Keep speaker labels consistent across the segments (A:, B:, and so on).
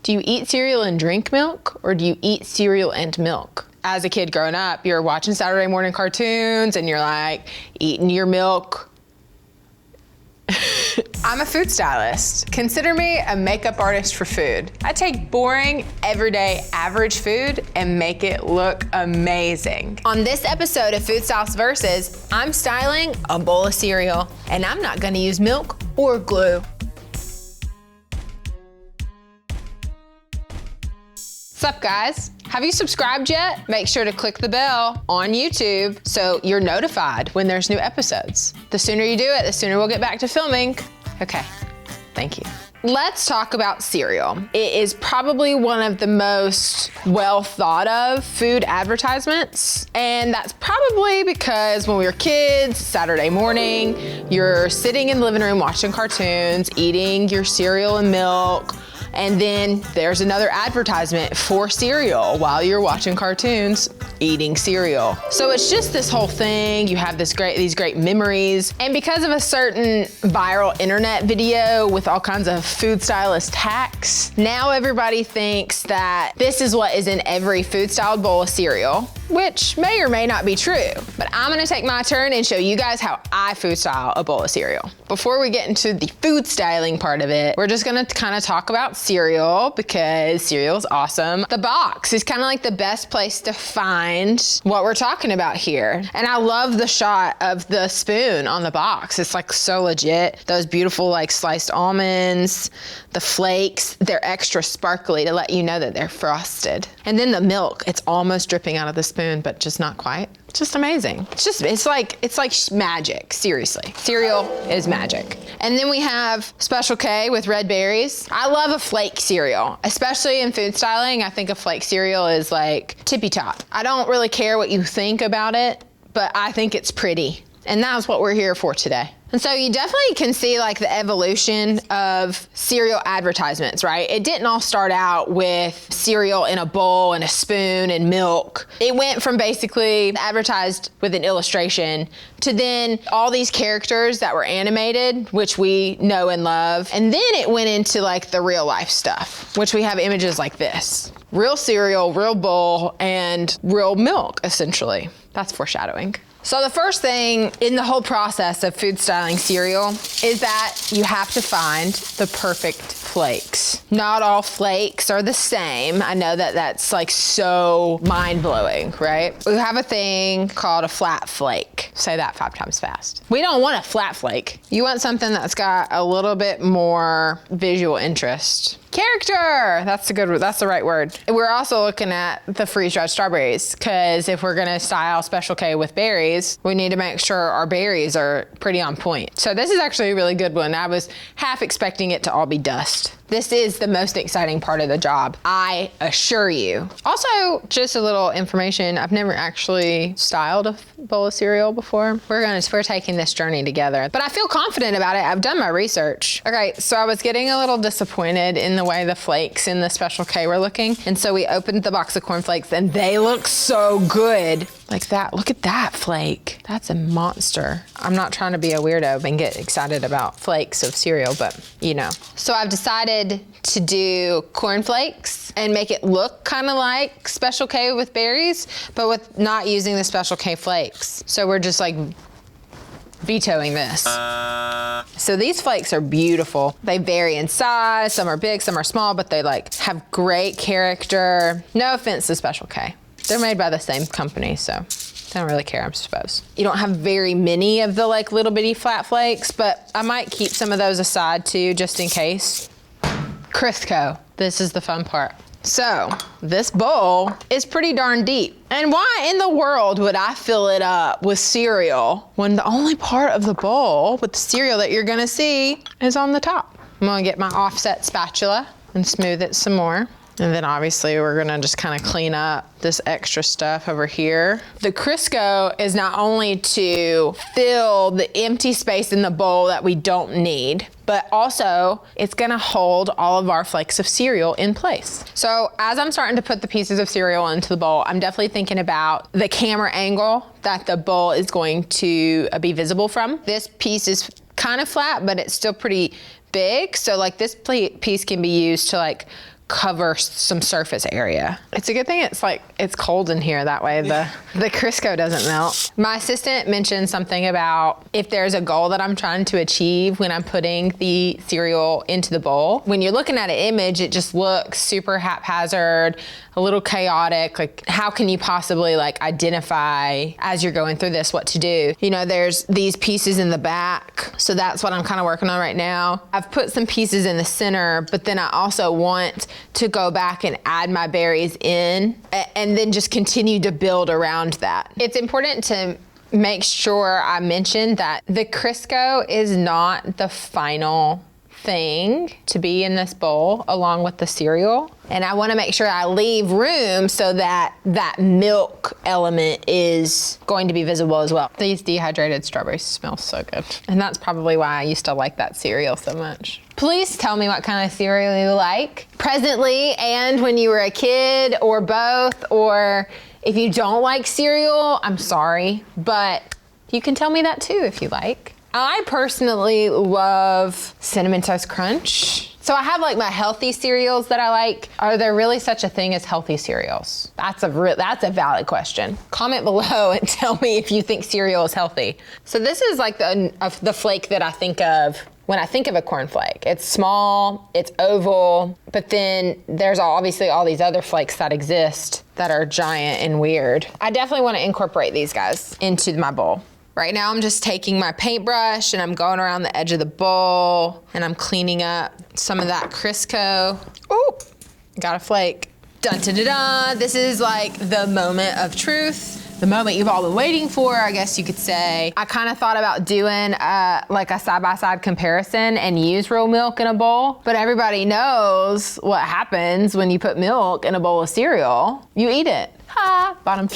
A: Do you eat cereal and drink milk, or do you eat cereal and milk? As a kid growing up, you're watching Saturday morning cartoons and you're like eating your milk. I'm a food stylist. Consider me a makeup artist for food. I take boring, everyday, average food and make it look amazing. On this episode of Food Styles Versus, I'm styling a bowl of cereal, and I'm not gonna use milk or glue. What's up, guys? Have you subscribed yet? Make sure to click the bell on YouTube so you're notified when there's new episodes. The sooner you do it, the sooner we'll get back to filming. Okay, thank you. Let's talk about cereal. It is probably one of the most well thought of food advertisements. And that's probably because when we were kids, Saturday morning, you're sitting in the living room watching cartoons, eating your cereal and milk, and then there's another advertisement for cereal while you're watching cartoons, eating cereal. So it's just this whole thing. You have these great memories. And because of a certain viral internet video with all kinds of food stylist hacks, now everybody thinks that this is what is in every food styled bowl of cereal, which may or may not be true. But I'm gonna take my turn and show you guys how I food style a bowl of cereal. Before we get into the food styling part of it, we're just gonna kind of talk about cereal because cereal is awesome. The box is kind of like the best place to find what we're talking about here. And I love the shot of the spoon on the box. It's like so legit. Those beautiful like sliced almonds, the flakes, they're extra sparkly to let you know that they're frosted. And then the milk, it's almost dripping out of the spoon, but just not quite. It's just amazing. It's like magic, seriously. Cereal is magic. And then we have Special K with red berries. I love a flake cereal, especially in food styling. I think a flake cereal is like tippy top. I don't really care what you think about it, but I think it's pretty. And that's what we're here for today. And so you definitely can see like the evolution of cereal advertisements, right? It didn't all start out with cereal in a bowl and a spoon and milk. It went from basically advertised with an illustration to then all these characters that were animated, which we know and love. And then it went into like the real life stuff, which we have images like this. Real cereal, real bowl, and real milk, essentially. That's foreshadowing. So the first thing in the whole process of food styling cereal is that you have to find the perfect flakes. Not all flakes are the same. I know that that's like so mind-blowing, right? We have a thing called a flat flake. Say that 5 times fast. We don't want a flat flake. You want something that's got a little bit more visual interest. Character, that's the right word. We're also looking at the freeze-dried strawberries because if we're gonna style Special K with berries, we need to make sure our berries are pretty on point. So this is actually a really good one. I was half expecting it to all be dust. This is the most exciting part of the job, I assure you. Also, just a little information, I've never actually styled a bowl of cereal before. We're taking this journey together, but I feel confident about it. I've done my research. Okay, so I was getting a little disappointed in the way the flakes in the Special K were looking, and so we opened the box of cornflakes and they look so good. Like that, look at that flake. That's a monster. I'm not trying to be a weirdo and get excited about flakes of cereal, but you know. So I've decided to do cornflakes and make it look kind of like Special K with berries, but with not using the Special K flakes. So we're just like vetoing this. So these flakes are beautiful. They vary in size. Some are big, some are small, but they like have great character. No offense to Special K. They're made by the same company, so I don't really care, I suppose. You don't have very many of the like little bitty flat flakes, but I might keep some of those aside too, just in case. Crisco, this is the fun part. So this bowl is pretty darn deep. And why in the world would I fill it up with cereal when the only part of the bowl with the cereal that you're gonna see is on the top? I'm gonna get my offset spatula and smooth it some more. And then obviously we're gonna just kind of clean up this extra stuff over here. The Crisco is not only to fill the empty space in the bowl that we don't need, but also it's gonna hold all of our flakes of cereal in place. So as I'm starting to put the pieces of cereal into the bowl, I'm definitely thinking about the camera angle that the bowl is going to be visible from. This piece is kind of flat, but it's still pretty big. So like this piece can be used to like cover some surface area. It's a good thing it's cold in here, that way the Crisco doesn't melt. My assistant mentioned something about if there's a goal that I'm trying to achieve when I'm putting the cereal into the bowl. When you're looking at an image, it just looks super haphazard, a little chaotic. Like, how can you possibly like identify as you're going through this what to do? You know, there's these pieces in the back, so that's what I'm kind of working on right now. I've put some pieces in the center, but then I also want to go back and add my berries in and then just continue to build around that. It's important to make sure I mention that the Crisco is not the final thing to be in this bowl along with the cereal. And I want to make sure I leave room so that that milk element is going to be visible as well. These dehydrated strawberries smell so good. And that's probably why I used to like that cereal so much. Please tell me what kind of cereal you like presently and when you were a kid, or both, or if you don't like cereal, I'm sorry, but you can tell me that too if you like. I personally love Cinnamon Toast Crunch. So I have like my healthy cereals that I like. Are there really such a thing as healthy cereals? That's a valid question. Comment below and tell me if you think cereal is healthy. So this is like the flake that I think of when I think of a cornflake. It's small, it's oval, but then there's obviously all these other flakes that exist that are giant and weird. I definitely want to incorporate these guys into my bowl. Right now I'm just taking my paintbrush and I'm going around the edge of the bowl and I'm cleaning up some of that Crisco. Ooh, got a flake. Dun dun dun dun. This is like the moment of truth. The moment you've all been waiting for, I guess you could say. I kind of thought about doing like a side-by-side comparison and use real milk in a bowl, but everybody knows what happens when you put milk in a bowl of cereal. You eat it. Ha, bottom.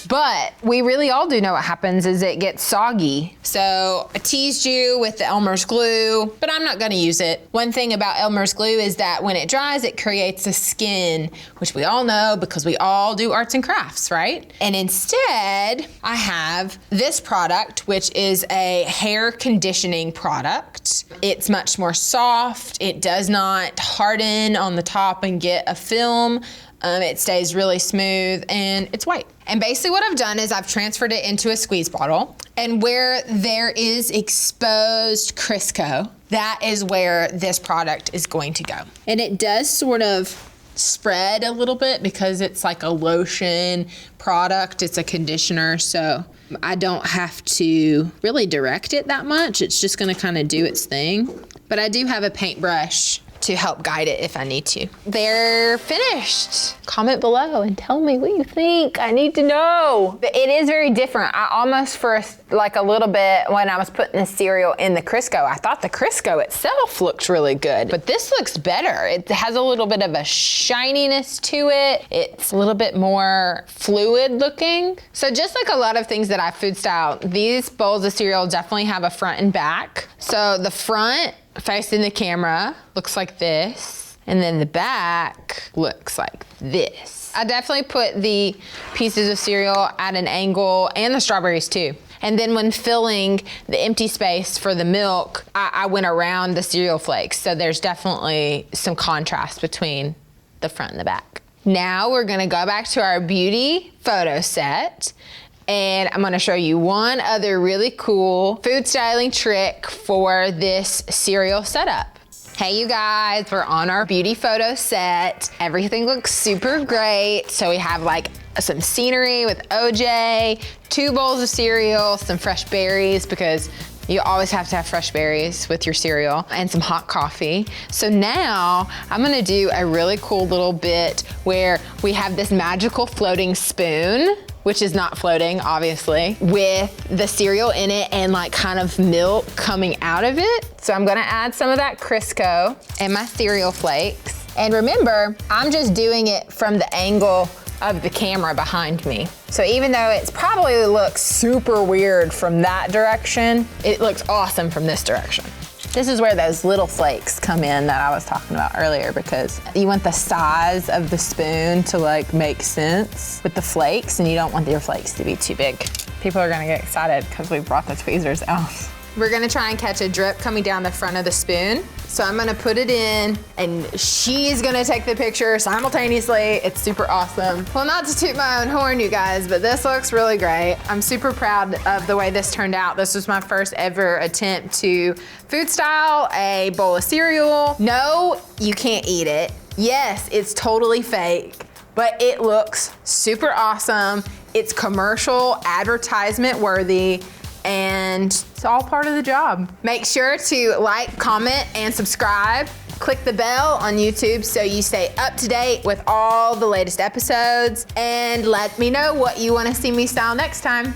A: But we really all do know what happens is it gets soggy. So I teased you with the Elmer's glue, but I'm not gonna use it. One thing about Elmer's glue is that when it dries, it creates a skin, which we all know because we all do arts and crafts, right? And instead, I have this product, which is a hair conditioning product. It's much more soft. It does not harden on the top and get a film. It stays really smooth and it's white. And basically what I've done is I've transferred it into a squeeze bottle, and where there is exposed Crisco, that is where this product is going to go. And it does sort of spread a little bit because it's like a lotion product, it's a conditioner, so I don't have to really direct it that much. It's just gonna kind of do its thing. But I do have a paintbrush to help guide it if I need to. They're finished. Comment below and tell me what you think. I need to know. It is very different. I almost for like a little bit when I was putting the cereal in the Crisco, I thought the Crisco itself looked really good, but this looks better. It has a little bit of a shininess to it. It's a little bit more fluid looking. So just like a lot of things that I food style, these bowls of cereal definitely have a front and back. So the front facing the camera looks like this, and then the back looks like this. I definitely put the pieces of cereal at an angle, and the strawberries too. And then when filling the empty space for the milk, I went around the cereal flakes. So there's definitely some contrast between the front and the back. Now we're gonna go back to our beauty photo set, and I'm gonna show you one other really cool food styling trick for this cereal setup. Hey you guys, we're on our beauty photo set. Everything looks super great. So we have like some scenery with OJ, 2 bowls of cereal, some fresh berries because you always have to have fresh berries with your cereal, and some hot coffee. So now I'm gonna do a really cool little bit where we have this magical floating spoon, which is not floating, obviously, with the cereal in it and like kind of milk coming out of it. So I'm gonna add some of that Crisco and my cereal flakes. And remember, I'm just doing it from the angle of the camera behind me. So even though it's probably looks super weird from that direction, it looks awesome from this direction. This is where those little flakes come in that I was talking about earlier, because you want the size of the spoon to like make sense with the flakes, and you don't want your flakes to be too big. People are gonna get excited because we brought the tweezers out. We're gonna try and catch a drip coming down the front of the spoon. So I'm gonna put it in and she's gonna take the picture simultaneously. It's super awesome. Well, not to toot my own horn, you guys, but this looks really great. I'm super proud of the way this turned out. This was my first ever attempt to food style a bowl of cereal. No, you can't eat it. Yes, it's totally fake, but it looks super awesome. It's commercial, advertisement worthy, and it's all part of the job. Make sure to like, comment, and subscribe. Click the bell on YouTube so you stay up to date with all the latest episodes, and let me know what you want to see me style next time.